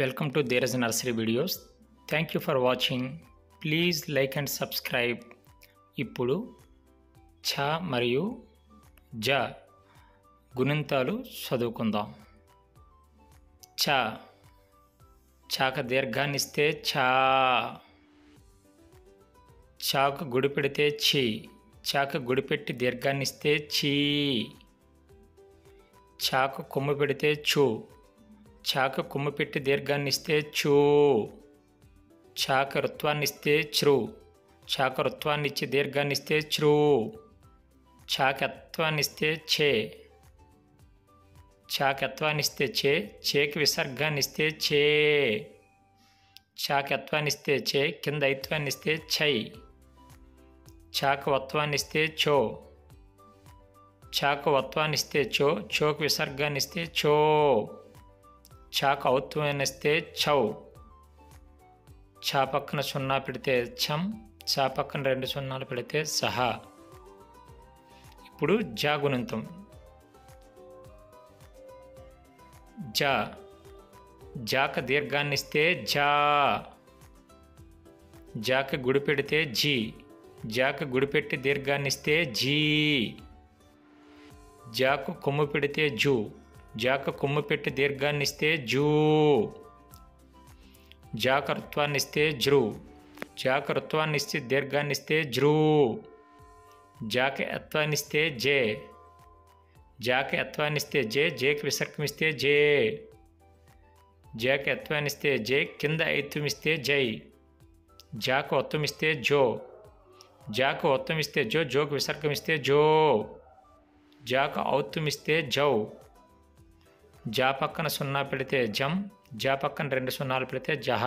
Welcome to There is a Nursery videos. Thank you for watching. Please like and subscribe. ఇప్పుడు ఛ మరియు జ గుణింతాలు చదువుకుందాం. ఛ ఛాక దీర్ఘాన్ని ఇస్తే ఛా, ఛాకు గుడి పెడితే ఛీ, ఛాకు గుడి పెట్టి దీర్ఘాన్ని ఇస్తే ఛీ. ఛాకు కొమ్ము పెడితే ఛూ, ఛాకు కొమ్ము పెట్టి దీర్ఘాన్ని ఇస్తే ఛూ. ఛాక రుత్వాన్ని ఇస్తే ఛ్రు, ఛాక రుత్వాన్ని ఇచ్చి దీర్ఘాన్ని ఇస్తే ఛ్రు. ఛాకత్వాన్ని ఇస్తే ఛే, ఛాకత్వాన్ని ఇస్తే ఛే, ఛేకి విసర్గాన్ని ఇస్తే ఛే. ఛాకత్వాన్ని ఇస్తే ఛే, కింద ఐత్వాన్ని ఇస్తే ఛై. ఛాక వత్వాన్ని ఇస్తే ఛో, ఛాక వత్వాన్ని ఇస్తే ఛో, ఛోకు విసర్గాన్ని ఇస్తే ఛో. ఛాక ఔత్వాన్ని ఇస్తే ఛౌ. ఛా పక్కన సున్నా పెడితే ఛం, ఛా పక్కన 2 సున్నాలు పెడితే సహా. ఇప్పుడు జా గుణింతం. జా జాక దీర్ఘాన్ని ఇస్తే జా, జాక గుడి పెడితే జీ, జాక గుడి పెట్టి దీర్ఘాన్ని ఇస్తే జీ. జాకు కొమ్ము పెడితే జూ, జాక కొమ్ము పెట్టి దీర్ఘాన్ని ఇస్తే జూ. జాక రుత్వాన్ని ఇస్తే జ్రు, జాక రుత్వాన్ని ఇస్తే దీర్ఘాన్ని ఇస్తే జ్రూ. జాక ఎత్వాన్ని ఇస్తే జే, జాక ఎత్వాన్ని ఇస్తే జే, జేకి విసర్గం ఇస్తే జే. జాక ఎత్వాన్ని ఇస్తే జే, కింద ఐత్వం ఇస్తే జై. జాక ఒత్తం ఇస్తే జో, జాక ఒత్తం ఇస్తే జో, జోకు విసర్గం ఇస్తే జో. జాక ఔత్వం ఇస్తే జౌ. జా పక్కన సున్నా పెడితే జం, జా పక్కన 2 సున్నాలు పెడితే జహ.